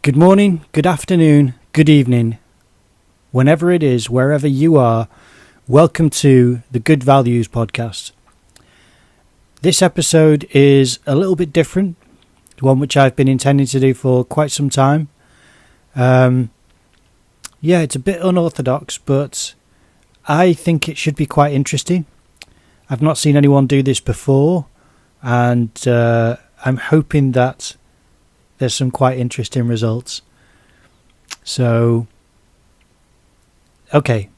Good morning, good afternoon, good evening, whenever it is, wherever you are, welcome to the Good Values podcast. This episode is a little bit different, one which I've been intending to do for quite some time. It's a bit unorthodox, but I think it should be quite interesting. I've not seen anyone do this before, and I'm hoping that there's some quite interesting results. So, okay,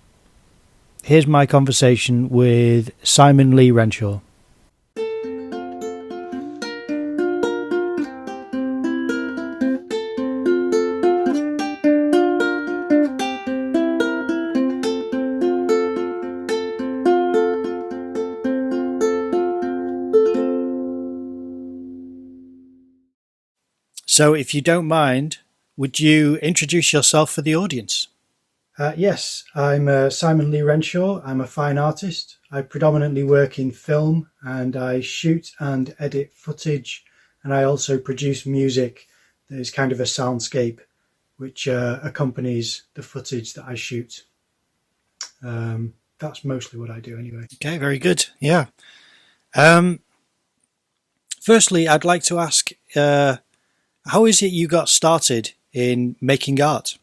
here's my conversation with Simon Lee Renshaw. So, if you don't mind, would you introduce yourself for the audience? Yes, I'm Simon Lee Renshaw. I'm a fine artist. I predominantly work in film, and I shoot and edit footage, and I also produce music that is kind of a soundscape which accompanies the footage that I shoot. That's mostly what I do anyway. Okay, very good. Yeah. Firstly, I'd like to ask, how is it you got started in making art?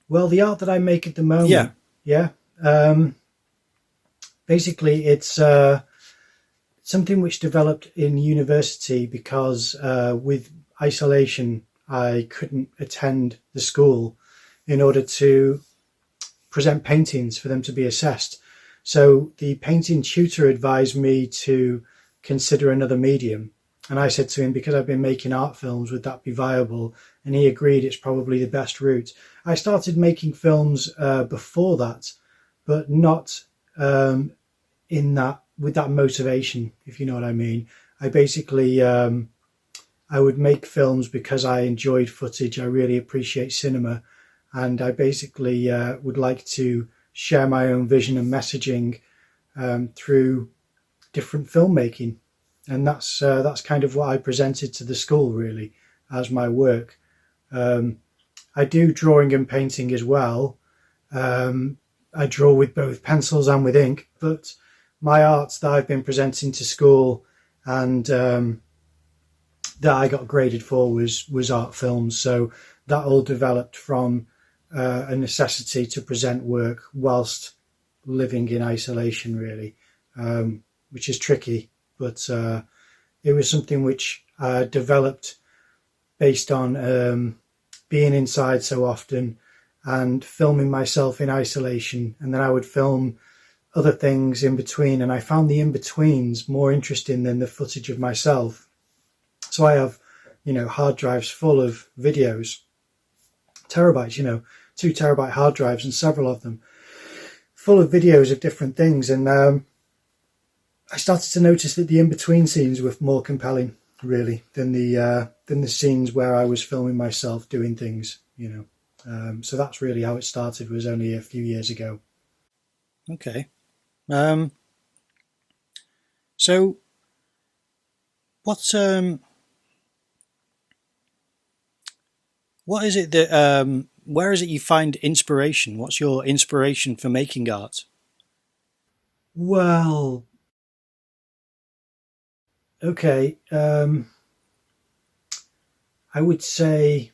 Well, the art that I make at the moment, basically it's something which developed in university because with isolation, I couldn't attend the school in order to present paintings for them to be assessed. So the painting tutor advised me to consider another medium. And I said to him, because I've been making art films, would that be viable? And he agreed it's probably the best route. I started making films before that, but not with that motivation, if you know what I mean. I basically, I would make films because I enjoyed footage. I really appreciate cinema. And I basically would like to share my own vision and messaging through different filmmaking. And that's kind of what I presented to the school, really, as my work. I do drawing and painting as well. I draw with both pencils and with ink, but my art that I've been presenting to school and that I got graded for was art films. So that all developed from a necessity to present work whilst living in isolation, really, which is tricky. But it was something which developed based on being inside so often and filming myself in isolation. And then I would film other things in between. And I found the in-betweens more interesting than the footage of myself. So I have, hard drives full of videos, terabytes, 2 terabyte hard drives and several of them full of videos of different things. And I started to notice that the in-between scenes were more compelling, really, than the scenes where I was filming myself doing things, So that's really how it started, was only a few years ago. Okay. So what is it that where is it you find inspiration? What's your inspiration for making art? Well, okay, I would say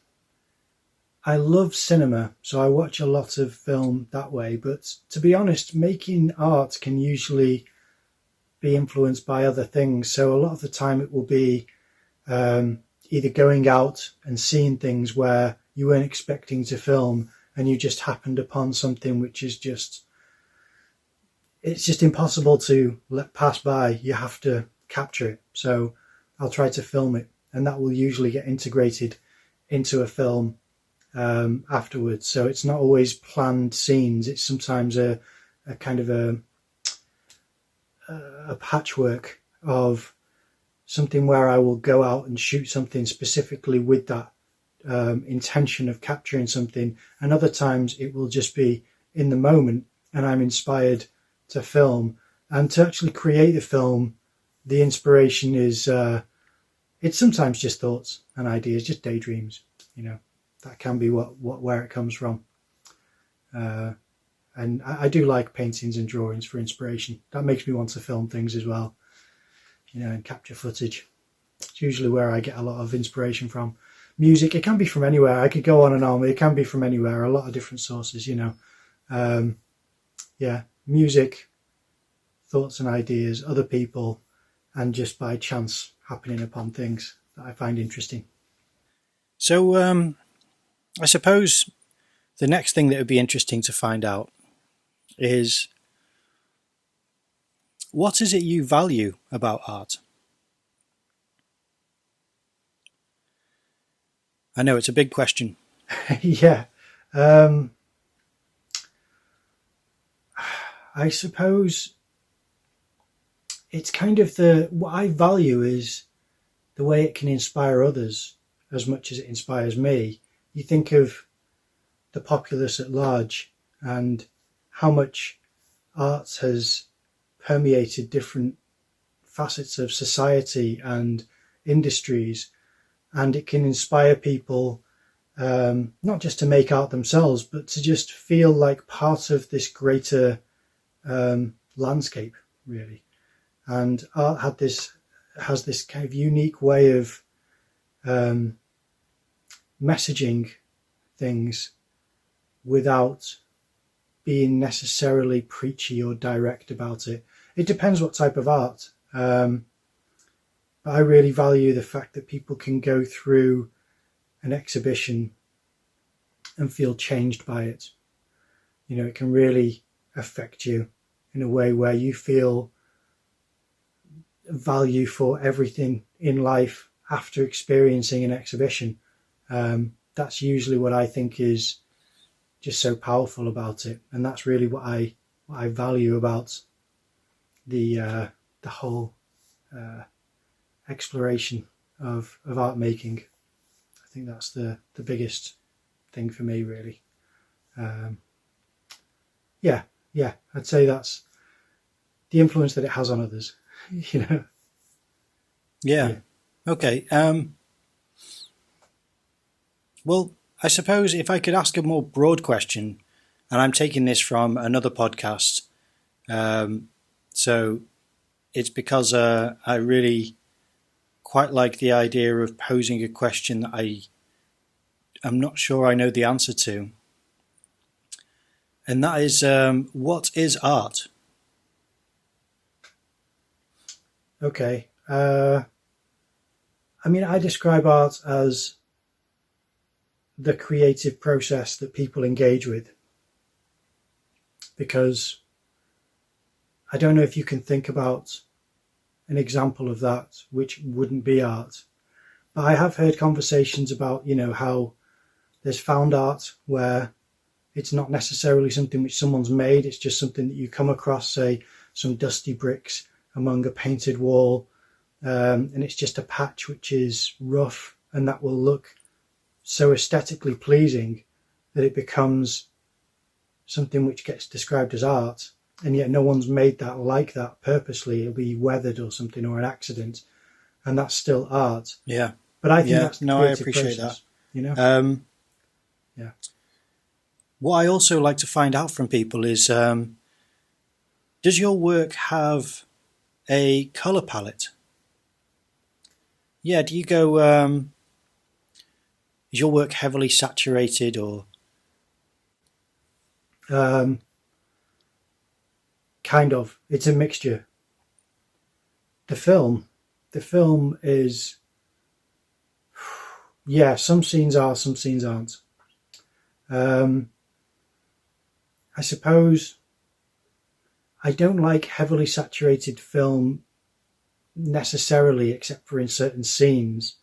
I love cinema, so I watch a lot of film that way. But to be honest, making art can usually be influenced by other things. So a lot of the time it will be either going out and seeing things where you weren't expecting to film and you just happened upon something which is it's just impossible to let pass by. You have to capture it. So I'll try to film it, and that will usually get integrated into a film afterwards. So it's not always planned scenes. It's sometimes a kind of a patchwork of something where I will go out and shoot something specifically with that intention of capturing something, and other times it will just be in the moment and I'm inspired to film. And to actually create the film, the inspiration is it's sometimes just thoughts and ideas, just daydreams. That can be where it comes from. And I do like paintings and drawings for inspiration. That makes me want to film things as well, and capture footage. It's usually where I get a lot of inspiration from. Music, it can be from anywhere. I could go on and on, but it can be from anywhere, a lot of different sources, music, thoughts and ideas, other people, and just by chance happening upon things that I find interesting. So I suppose the next thing that would be interesting to find out is, what is it you value about art? I know it's a big question. Yeah. I suppose it's kind of what I value is the way it can inspire others as much as it inspires me. You think of the populace at large and how much art has permeated different facets of society and industries, and it can inspire people not just to make art themselves, but to just feel like part of this greater landscape, really. And art has this kind of unique way of messaging things without being necessarily preachy or direct about it. It depends what type of art. But I really value the fact that people can go through an exhibition and feel changed by it. It can really affect you in a way where you feel value for everything in life after experiencing an exhibition. That's usually what I think is just so powerful about it, and that's really what I value about the whole exploration of art making. I think that's the biggest thing for me, really. I'd say that's the influence that it has on others. Yeah. Okay. Well, I suppose if I could ask a more broad question, and I'm taking this from another podcast, so it's because I really quite like the idea of posing a question that I'm not sure I know the answer to. And that is, what is art? Okay. I describe art as the creative process that people engage with, because I don't know if you can think about an example of that which wouldn't be art, but I have heard conversations about how there's found art where it's not necessarily something which someone's made, it's just something that you come across, say some dusty bricks among a painted wall, and it's just a patch which is rough, and that will look so aesthetically pleasing that it becomes something which gets described as art, and yet no one's made that like that purposely. It'll be weathered or something, or an accident, and that's still art. Yeah. But I think that's the creative I appreciate process, that. Yeah. What I also like to find out from people is, does your work have a colour palette? Yeah, do you go, is your work heavily saturated or? Kind of. It's a mixture. The film is, some scenes are, some scenes aren't. I suppose I don't like heavily saturated film necessarily, except for in certain scenes.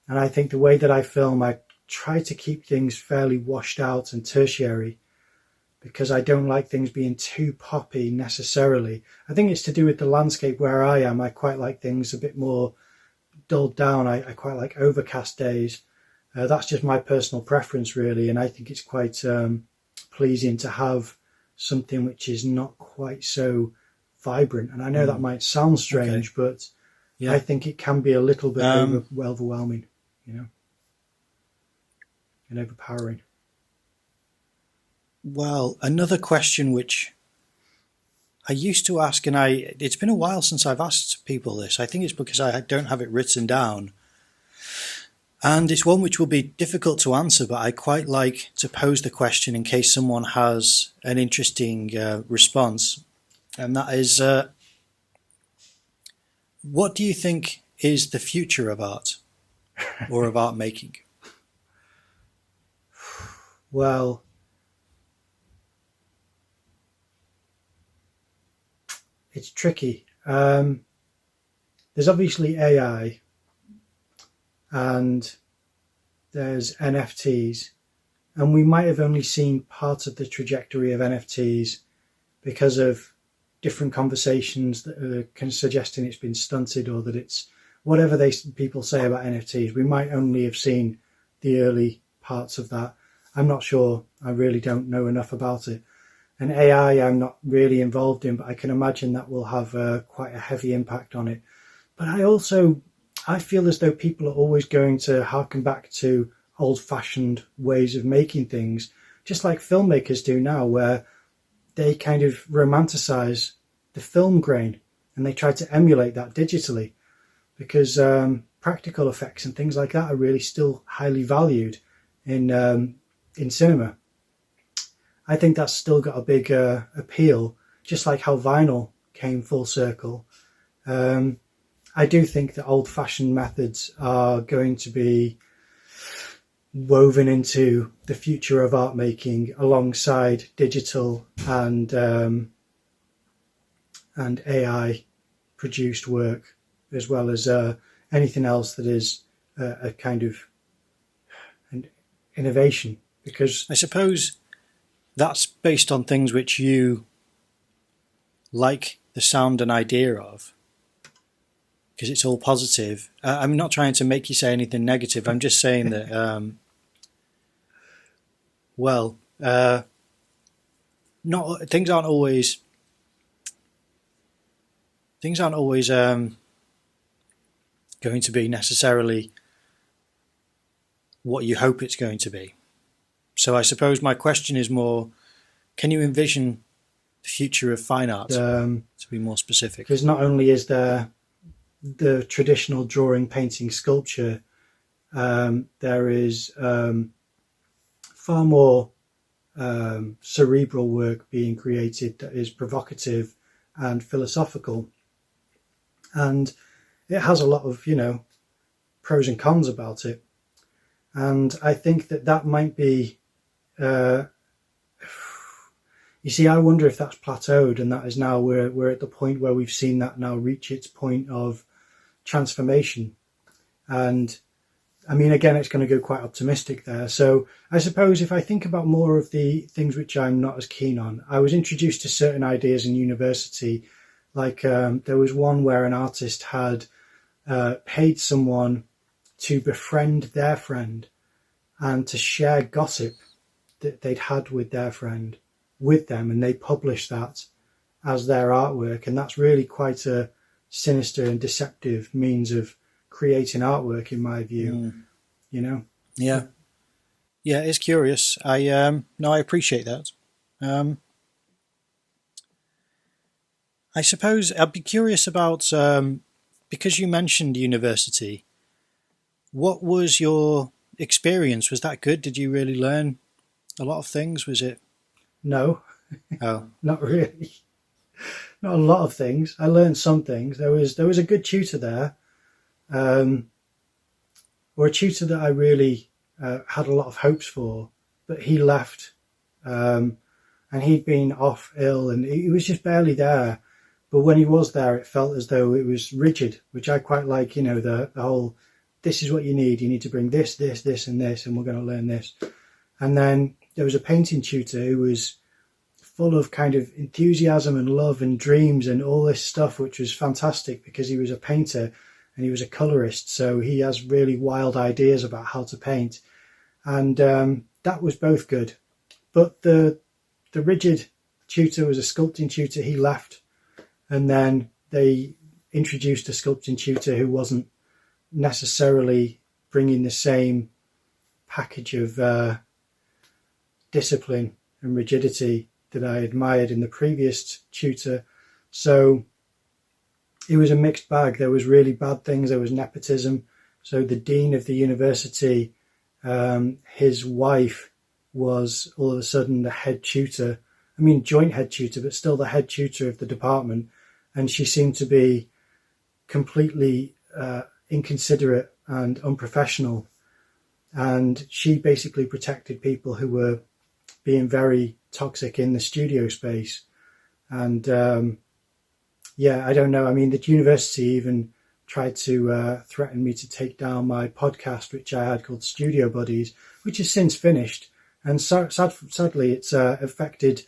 And I think the way that I film, I try to keep things fairly washed out and tertiary, because I don't like things being too poppy necessarily. I think it's to do with the landscape where I am. I quite like things a bit more dulled down. I quite like overcast days. That's just my personal preference, really, and I think it's quite pleasing to have something which is not quite so vibrant. And I know that might sound strange, but I think it can be a little bit overwhelming, and overpowering. Well, another question which I used to ask, and it's been a while since I've asked people this. I think it's because I don't have it written down. And it's one which will be difficult to answer, but I quite like to pose the question in case someone has an interesting response. And that is, what do you think is the future of art or of art making? Well, it's tricky. There's obviously AI and there's NFTs, and we might have only seen part of the trajectory of NFTs because of different conversations that are kind of suggesting it's been stunted, or that it's whatever people say about NFTs. We might only have seen the early parts of that. I'm not sure. I really don't know enough about it. And AI I'm not really involved in, but I can imagine that will have quite a heavy impact on it. But I feel as though people are always going to harken back to old-fashioned ways of making things, just like filmmakers do now, where they kind of romanticize the film grain and they try to emulate that digitally, because practical effects and things like that are really still highly valued in cinema. I think that's still got a big appeal, just like how vinyl came full circle. I do think that old-fashioned methods are going to be woven into the future of art making alongside digital and AI produced work, as well as anything else that is a kind of an innovation. Because I suppose that's based on things which you like the sound and idea of, because it's all positive. I'm not trying to make you say anything negative. I'm just saying that, not things aren't always going to be necessarily what you hope it's going to be. So I suppose my question is more, can you envision the future of fine art, to be more specific? Because not only is there the traditional drawing, painting, sculpture, there is far more cerebral work being created that is provocative and philosophical. And it has a lot of, pros and cons about it. And I think that might be, you see, I wonder if that's plateaued, and that is now we're at the point where we've seen that now reach its point of transformation. And I mean, again, it's going to go quite optimistic there. So I suppose if I think about more of the things which I'm not as keen on, I was introduced to certain ideas in university. Like there was one where an artist had paid someone to befriend their friend and to share gossip that they'd had with their friend with them, and they published that as their artwork. And that's really quite a sinister and deceptive means of creating artwork, in my view. Yeah, it's curious. I appreciate that. I suppose I'd be curious about, because you mentioned university, what was your experience? Was that good? Did you really learn a lot of things? Was it? No. Oh. Not really. Not a lot of things. I learned some things. There was a good tutor there, or a tutor that I really had a lot of hopes for, but he left, and he'd been off ill, and he was just barely there. But when he was there, it felt as though it was rigid, which I quite like. The whole, this is what you need to bring this, and this, and we're going to learn this. And then there was a painting tutor who was full of kind of enthusiasm and love and dreams and all this stuff, which was fantastic because he was a painter and he was a colorist. So he has really wild ideas about how to paint. And that was both good. But the rigid tutor was a sculpting tutor. He left. And then they introduced a sculpting tutor who wasn't necessarily bringing the same package of discipline and rigidity that I admired in the previous tutor. So it was a mixed bag. There was really bad things. There was nepotism. So the dean of the university, his wife was all of a sudden the head tutor. I mean, joint head tutor, but still the head tutor of the department. And she seemed to be completely inconsiderate and unprofessional. And she basically protected people who were being very toxic in the studio space. And I don't know. I mean, the university even tried to threaten me to take down my podcast, which I had called Studio Buddies, which has since finished. And sadly, it's affected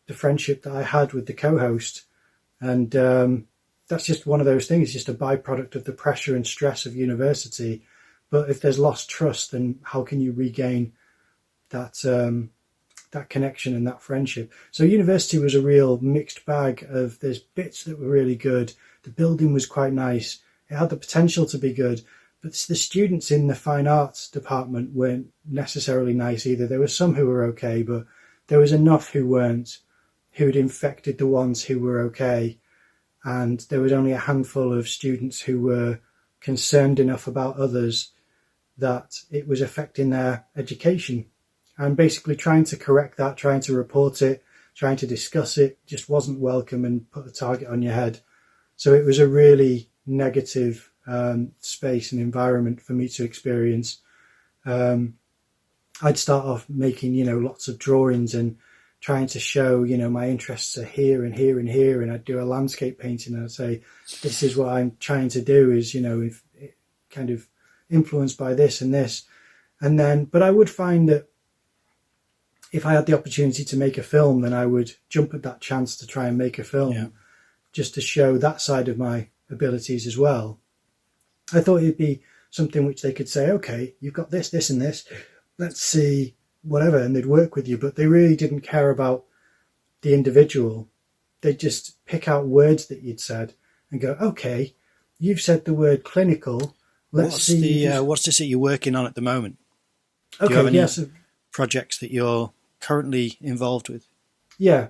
the friendship that I had with the co-host. And that's just one of those things. It's just a byproduct of the pressure and stress of university. But if there's lost trust, then how can you regain that that connection and that friendship? So university was a real mixed bag of, there's bits that were really good. The building was quite nice. It had the potential to be good. But the students in the fine arts department weren't necessarily nice either. There were some who were okay, but there was enough who weren't, who'd infected the ones who were okay. And there was only a handful of students who were concerned enough about others that it was affecting their education. And basically trying to correct that, trying to report it, trying to discuss it, just wasn't welcome and put a target on your head. So it was a really negative space and environment for me to experience. I'd start off making, lots of drawings and trying to show, my interests are here and here and here. And I'd do a landscape painting and I'd say, this is what I'm trying to do is, if it kind of influenced by this and this. And then, but I would find that if I had the opportunity to make a film, then I would jump at that chance to try and make a film, just to show that side of my abilities as well. I thought it'd be something which they could say, okay, you've got this, this and this, let's see, whatever, and they'd work with you. But they really didn't care about the individual. They'd just pick out words that you'd said and go, okay, you've said the word clinical, let's see. What's this that you're working on at the moment? Okay, do you have any yes. projects that you're currently involved with? Yeah.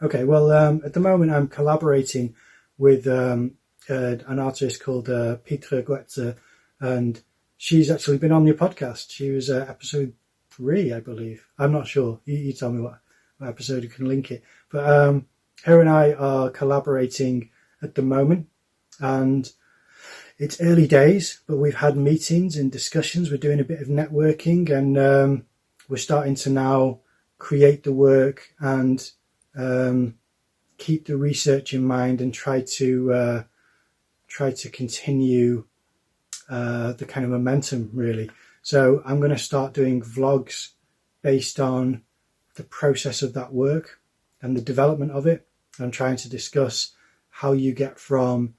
Okay. Well, at the moment I'm collaborating with an artist called Petra Goetze, and she's actually been on your podcast. She was episode 3, I believe. I'm not sure. You tell me what episode, you can link it. But her and I are collaborating at the moment, and it's early days, but we've had meetings and discussions. We're doing a bit of networking, and we're starting to now create the work and keep the research in mind and try to continue the kind of momentum, really. So I'm going to start doing vlogs based on the process of that work and the development of it. I'm trying to discuss how you get from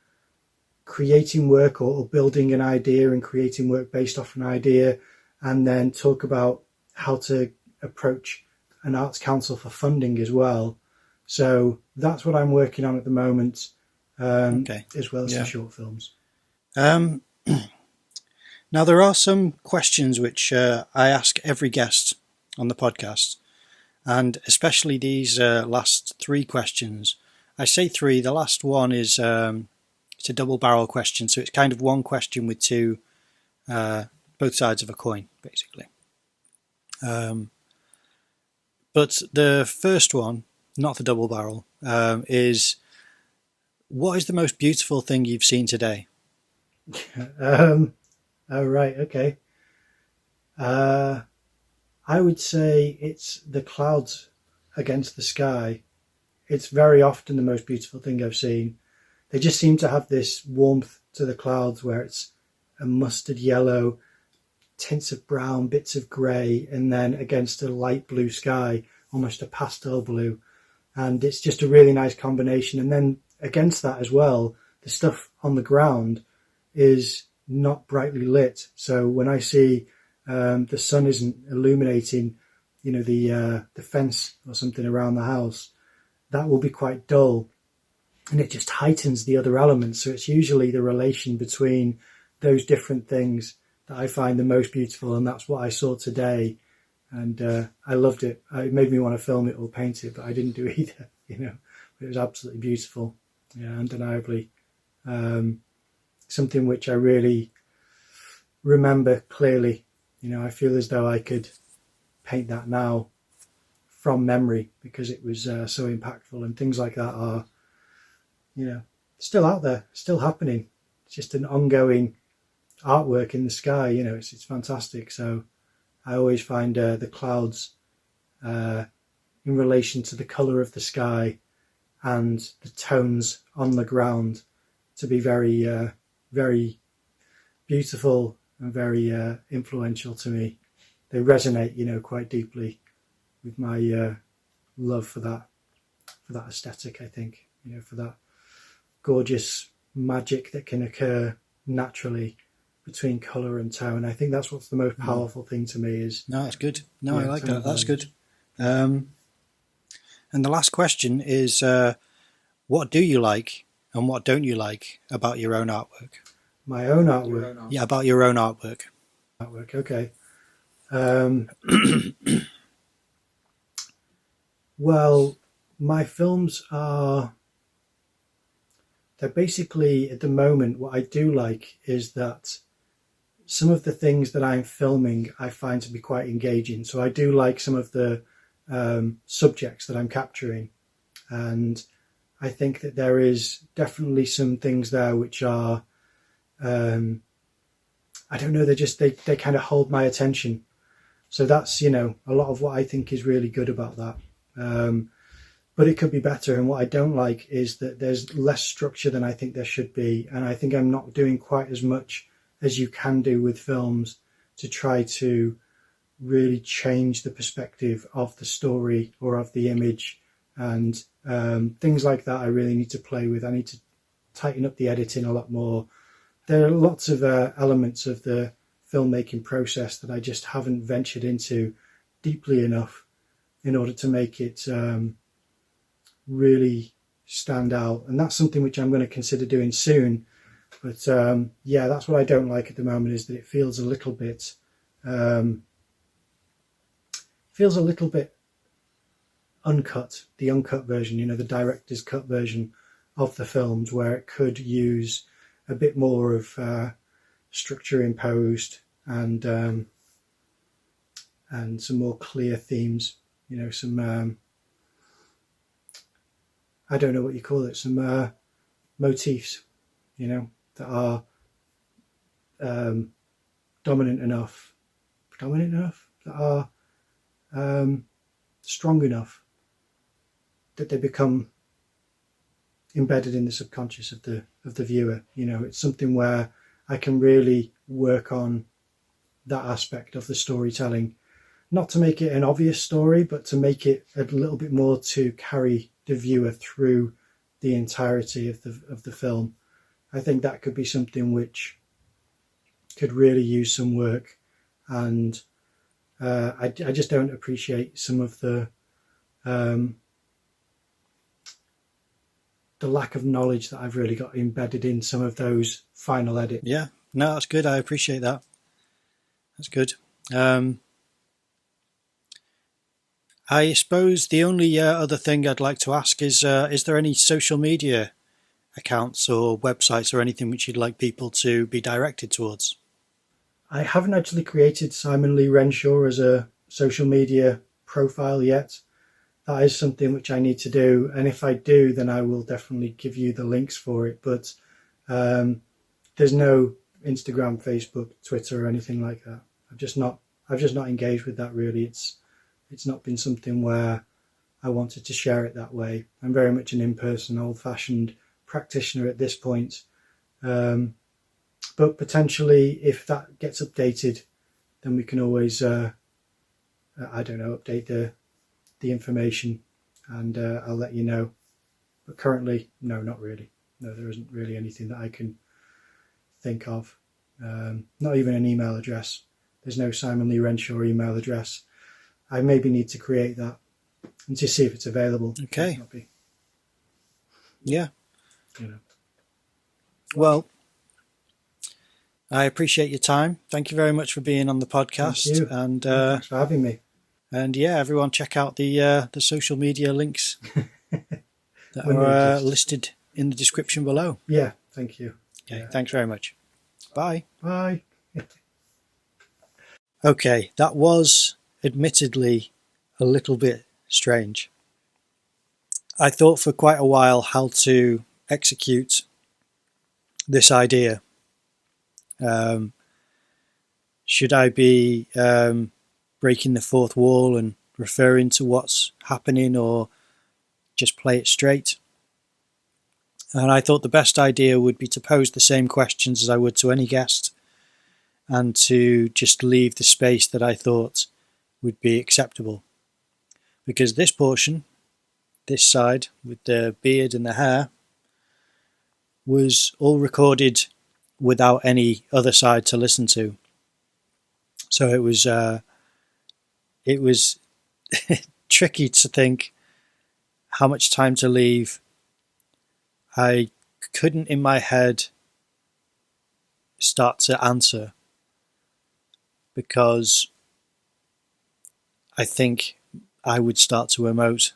creating work or building an idea and creating work based off an idea, and then talk about how to approach an arts council for funding as well. So that's what I'm working on at the moment, as well as some short films. Now, there are some questions which I ask every guest on the podcast, and especially these last 3 questions. I say 3, the last one is it's a double barrel question, so it's kind of one question with two, both sides of a coin, basically. But the first one, not the double barrel, is, what is the most beautiful thing you've seen today? Oh, right, okay. I would say it's the clouds against the sky. It's very often the most beautiful thing I've seen. They just seem to have this warmth to the clouds where it's a mustard yellow, tints of brown, bits of grey, and then against a light blue sky, almost a pastel blue. And it's just a really nice combination. And then against that as well, the stuff on the ground is not brightly lit. So when I see the sun isn't illuminating, the fence or something around the house, that will be quite dull. And it just heightens the other elements. So it's usually the relation between those different things that I find the most beautiful, and that's what I saw today. And I loved it. It made me want to film it or paint it, but I didn't do either, you know. It was absolutely beautiful, yeah, undeniably. Something which I really remember clearly. You know, I feel as though I could paint that now from memory because it was so impactful, and things like that are, you know, still out there, still happening. It's just an ongoing artwork in the sky, you know, it's fantastic. So I always find the clouds in relation to the colour of the sky and the tones on the ground to be very, very beautiful and very influential to me. They resonate, you know, quite deeply with my love for that aesthetic, I think, you know, for that gorgeous magic that can occur naturally between colour and tone. I think that's what's the most powerful thing to me is... No, that's good. No, I like that. That's good. And the last question is, what do you like and what don't you like about your own artwork? My own artwork? Yeah, about your own artwork. Okay. Well, my films are... They're basically, at the moment, what I do like is that some of the things that I'm filming I find to be quite engaging. So I do like some of the subjects that I'm capturing, and I think that there is definitely some things there which are, I don't know, they kind of hold my attention. So that's, you know, a lot of what I think is really good about that. But it could be better. And what I don't like is that there's less structure than I think there should be. And I think I'm not doing quite as much as you can do with films to try to really change the perspective of the story or of the image. And things like that I really need to play with. I need to tighten up the editing a lot more. There are lots of elements of the filmmaking process that I just haven't ventured into deeply enough in order to make it really stand out. And that's something which I'm going to consider doing soon. But yeah, that's what I don't like at the moment, is that it feels a little bit uncut, the uncut version, you know, the director's cut version of the films, where it could use a bit more of structure imposed and some more clear themes, you know, some I don't know what you call it, some motifs, you know, that are dominant enough, that are strong enough that they become embedded in the subconscious of the viewer. You know, it's something where I can really work on that aspect of the storytelling, not to make it an obvious story, but to make it a little bit more to carry the viewer through the entirety of the film. I think that could be something which could really use some work, and I just don't appreciate some of the lack of knowledge that I've really got embedded in some of those final edits. Yeah, no, that's good. I appreciate that. That's good. I suppose the only other thing I'd like to ask is there any social media accounts or websites or anything which you'd like people to be directed towards? I haven't actually created Simon Lee Renshaw as a social media profile yet. That is something which I need to do, and if I do, then I will definitely give you the links for it. But there's no Instagram, Facebook, Twitter, or anything like that. I've just not engaged with that really. It's not been something where I wanted to share it that way. I'm very much an in-person, old-fashioned practitioner at this point. But potentially, if that gets updated, then we can always, I don't know, update the information, and I'll let you know. But currently, no, not really. No, there isn't really anything that I can think of. Not even an email address. There's no Simon Lee Renshaw email address. I maybe need to create that and to see if it's available. Okay. Yeah. You know. Well, I appreciate your time. Thank you very much for being on the podcast. Thank you. And Thanks for having me. and yeah, everyone check out the social media links that When are they listed in the description below. Yeah, thank you. Okay, Yeah. thanks very much. Bye. Bye. Okay, that was admittedly a little bit strange. I thought for quite a while how to execute this idea. Should I be breaking the fourth wall and referring to what's happening, or just play it straight? And I thought the best idea would be to pose the same questions as I would to any guest, and to just leave the space that I thought would be acceptable. Because this portion, this side with the beard and the hair, was all recorded without any other side to listen to. So it was tricky to think how much time to leave. I couldn't in my head start to answer, because I think I would start to emote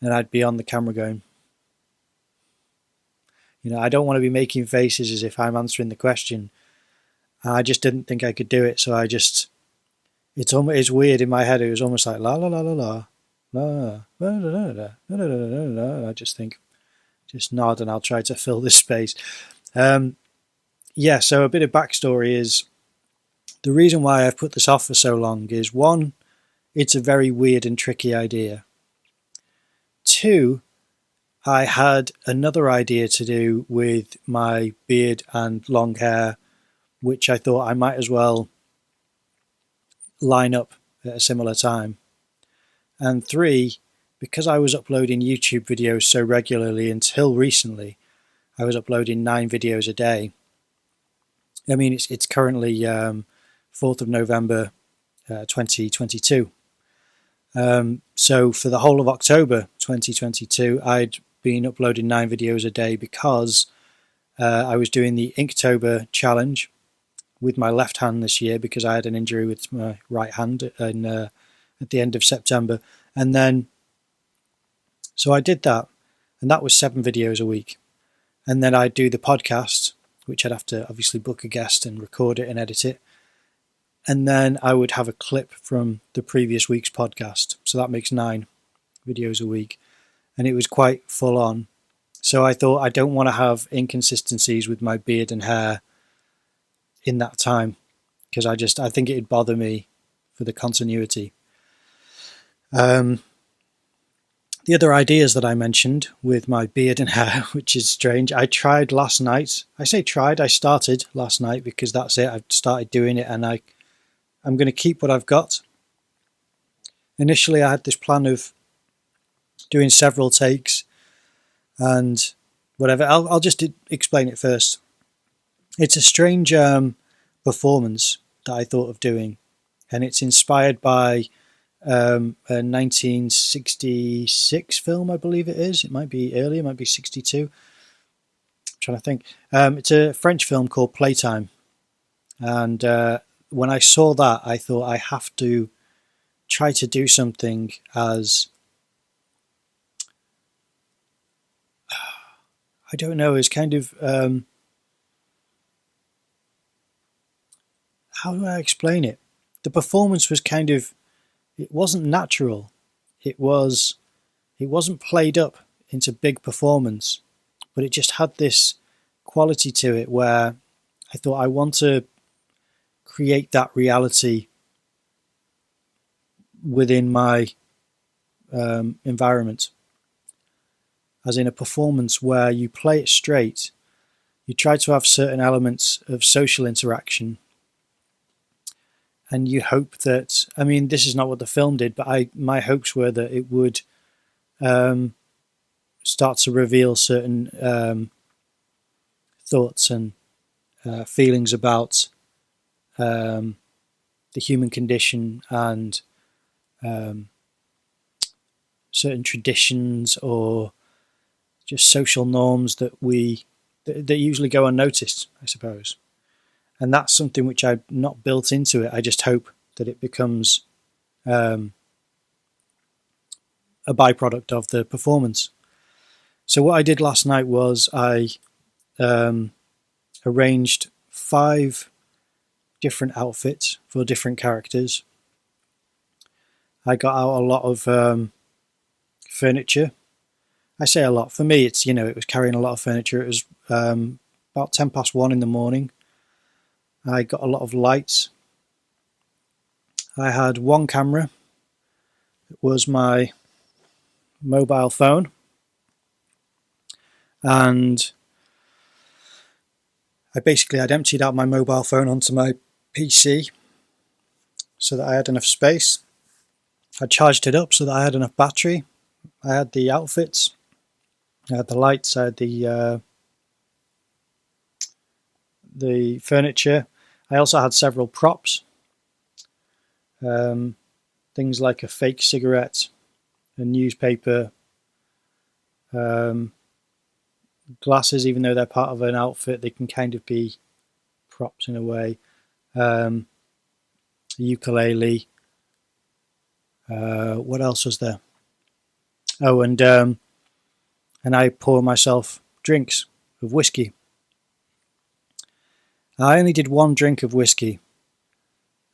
and I'd be on the camera going, I don't want to be making faces as if I'm answering the question. I just didn't think I could do it. So it's weird in my head. It was almost like la la la la la la la la la la la. I just think, just nod and I'll try to fill this space. So a bit of backstory is the reason why I've put this off for so long is, one, it's a very weird and tricky idea. Two, I had another idea to do with my beard and long hair, which I thought I might as well line up at a similar time. And three, because I was uploading YouTube videos so regularly until recently, I was uploading 9 videos a day. I mean, it's currently 4th of November 2022. So for the whole of October 2022, I'd been uploading 9 videos a day because I was doing the Inktober challenge with my left hand this year, because I had an injury with my right hand at the end of September. And then, so I did that, and that was 7 videos a week. And then I'd do the podcast, which I'd have to obviously book a guest and record it and edit it. And then I would have a clip from the previous week's podcast. So that makes 9 videos a week. And it was quite full on. So I thought, I don't want to have inconsistencies with my beard and hair in that time, because I think it'd bother me for the continuity. The other ideas that I mentioned with my beard and hair, which is strange, I tried last night. I say tried, I started last night, because that's it. I've started doing it, and I'm going to keep what I've got. Initially, I had this plan of doing several takes and whatever. I'll just explain it first. It's a strange performance that I thought of doing, and it's inspired by a 1966 film, I believe it is. It might be earlier, it might be 62. I'm trying to think. It's a French film called Playtime, and when I saw that, I thought I have to try to do something as, I don't know, as kind of, how do I explain it? The performance was kind of, it wasn't natural. It wasn't played up into big performance, but it just had this quality to it where I thought, I want to create that reality within my environment, as in a performance where you play it straight. You try to have certain elements of social interaction, and you hope that, I mean, this is not what the film did, but my hopes were that it would start to reveal certain thoughts and feelings about the human condition, and certain traditions or just social norms that usually go unnoticed, I suppose. And that's something which I've not built into it. I just hope that it becomes a byproduct of the performance. So what I did last night was I arranged 5 different outfits for different characters. I got out a lot of furniture. I say a lot. For me, it's, it was carrying a lot of furniture. It was about 1:10 in the morning. I got a lot of lights. I had one camera. It was my mobile phone. And I'd emptied out my mobile phone onto my PC so that I had enough space. I charged it up so that I had enough battery. I had the outfits. I had the lights. I had the furniture. I also had several props. Things like a fake cigarette, a newspaper, glasses. Even though they're part of an outfit, they can kind of be props in a way. A ukulele. What else was there? Oh, and I pour myself drinks of whiskey. I only did one drink of whiskey,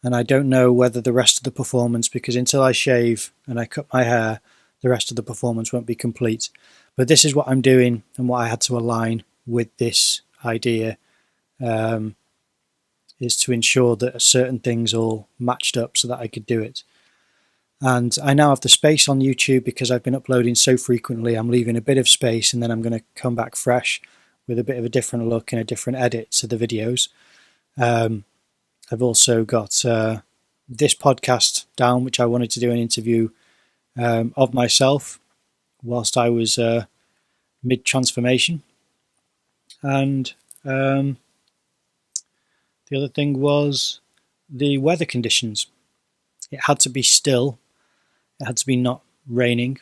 and I don't know whether the rest of the performance, because until I shave and I cut my hair, the rest of the performance won't be complete. But this is what I'm doing and what I had to align with this idea, is to ensure that certain things all matched up so that I could do it. And I now have the space on YouTube because I've been uploading so frequently. I'm leaving a bit of space, and then I'm going to come back fresh with a bit of a different look and a different edit to the videos. I've also got this podcast down, which I wanted to do an interview of myself whilst I was mid-transformation. And the other thing was the weather conditions. It had to be still. It had to be not raining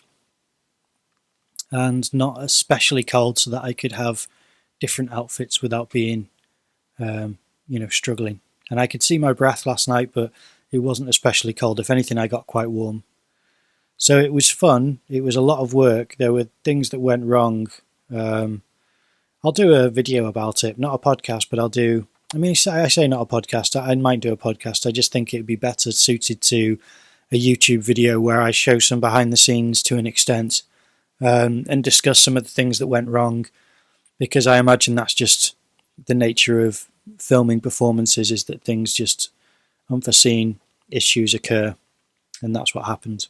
and not especially cold, so that I could have different outfits without being, struggling. And I could see my breath last night, but it wasn't especially cold. If anything, I got quite warm. So it was fun. It was a lot of work. There were things that went wrong. I'll do a video about it, not a podcast, but I say not a podcast. I might do a podcast. I just think it'd be better suited to a YouTube video where I show some behind the scenes to an extent, and discuss some of the things that went wrong, because I imagine that's just the nature of filming performances, is that things just unforeseen issues occur, and that's what happened.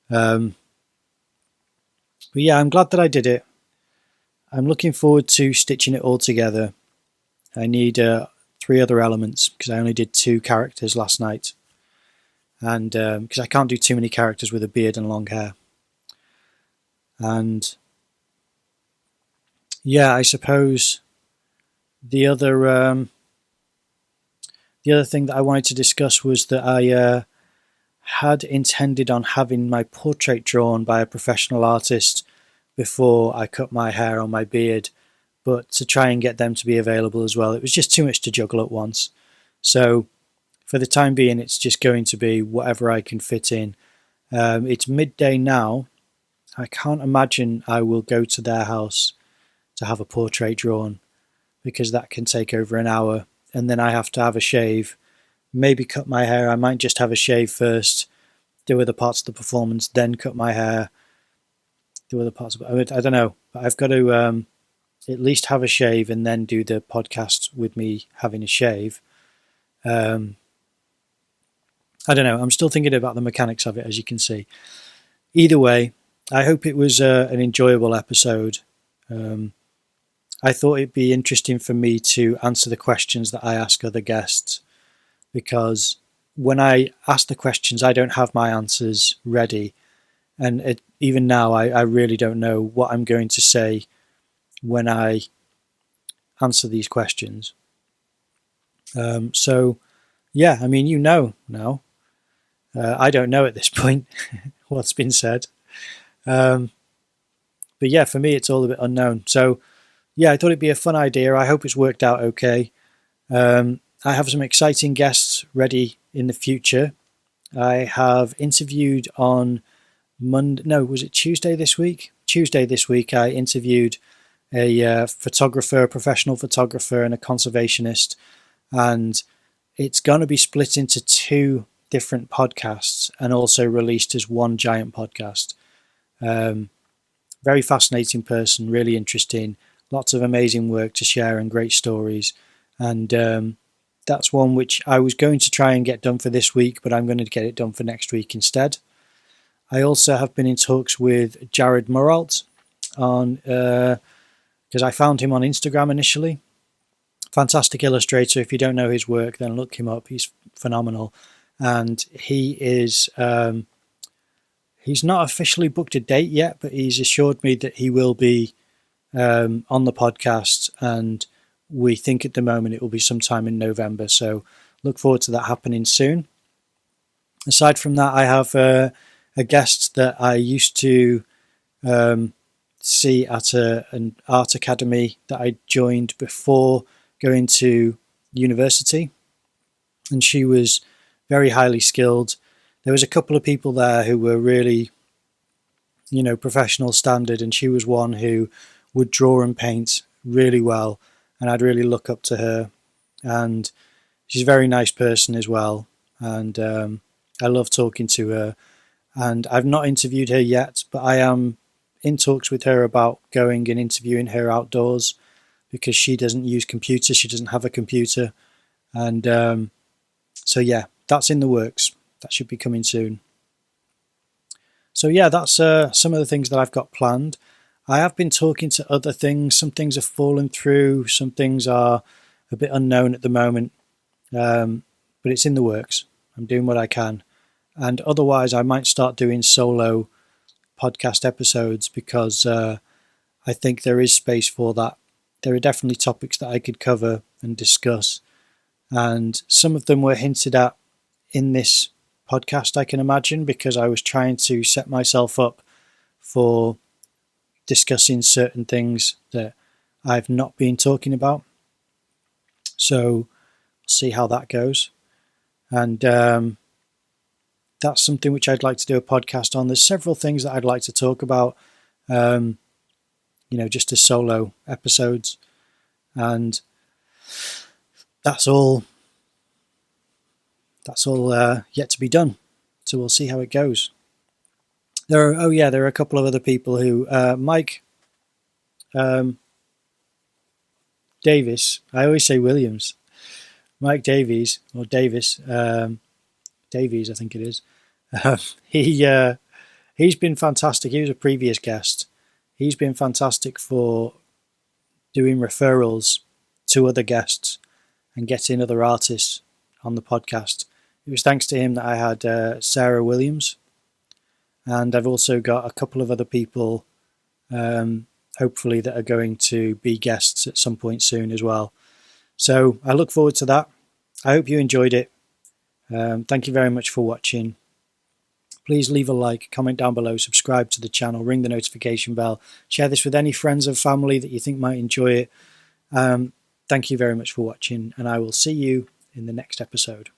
But yeah, I'm glad that I did it. I'm looking forward to stitching it all together. I need 3 other elements because I only did 2 characters last night, and because I can't do too many characters with a beard and long hair. And yeah, I suppose the other thing that I wanted to discuss was that I had intended on having my portrait drawn by a professional artist before I cut my hair or my beard, but to try and get them to be available as well, it was just too much to juggle at once. So for the time being, it's just going to be whatever I can fit in. It's midday now. I can't imagine I will go to their house to have a portrait drawn, because that can take over an hour, and then I have to have a shave, maybe cut my hair. I might just have a shave first, do other parts of the performance, then cut my hair, do other parts of it. I don't know, but I've got to at least have a shave and then do the podcast with me having a shave. I don't know. I'm still thinking about the mechanics of it, as you can see. Either way, I hope it was an enjoyable episode. I thought it'd be interesting for me to answer the questions that I ask other guests, because when I ask the questions, I don't have my answers ready. And even now, I really don't know what I'm going to say when I answer these questions. So, yeah, I mean, now. I don't know at this point what's been said. But yeah, for me, it's all a bit unknown. So, yeah, I thought it'd be a fun idea. I hope it's worked out okay. I have some exciting guests ready in the future. I have interviewed on Monday. No, was it Tuesday this week? Tuesday this week, I interviewed a photographer, a professional photographer, and a conservationist, and it's going to be split into 2 different podcasts and also released as one giant podcast. Very fascinating person, really interesting, lots of amazing work to share and great stories. And that's one which I was going to try and get done for this week, but I'm going to get it done for next week instead. I also have been in talks with Jared Muralt on because I found him on Instagram initially. Fantastic illustrator. If you don't know his work, then look him up. He's phenomenal. And he is he's not officially booked a date yet, but he's assured me that he will be on the podcast, and we think at the moment it will be sometime in November. So look forward to that happening soon. Aside from that, I have a guest that I used to see at an art academy that I joined before going to university, and she was very highly skilled. There was a couple of people there who were really, professional standard, and she was one who would draw and paint really well, and I'd really look up to her. And she's a very nice person as well, and I love talking to her. And I've not interviewed her yet, but I am in talks with her about going and interviewing her outdoors, because she doesn't use computers, she doesn't have a computer. And so yeah, that's in the works. That should be coming soon. So yeah, that's some of the things that I've got planned. I have been talking to other things. Some things have fallen through. Some things are a bit unknown at the moment. But it's in the works. I'm doing what I can. And otherwise, I might start doing solo podcast episodes, because I think there is space for that. There are definitely topics that I could cover and discuss. And some of them were hinted at in this podcast, I can imagine, because I was trying to set myself up for discussing certain things that I've not been talking about. So we'll see how that goes. And that's something which I'd like to do a podcast on. There's several things that I'd like to talk about, just as solo episodes. And that's all yet to be done. So we'll see how it goes. There are a couple of other people who, Mike Davis, I always say Williams, Mike Davies, or Davis, Davies, I think it is. He's been fantastic. He was a previous guest. He's been fantastic for doing referrals to other guests and getting other artists on the podcast. It was thanks to him that I had Sarah Williams, and I've also got a couple of other people, hopefully, that are going to be guests at some point soon as well. So I look forward to that. I hope you enjoyed it. Thank you very much for watching. Please leave a like, comment down below, subscribe to the channel, ring the notification bell, share this with any friends or family that you think might enjoy it. Thank you very much for watching, and I will see you in the next episode.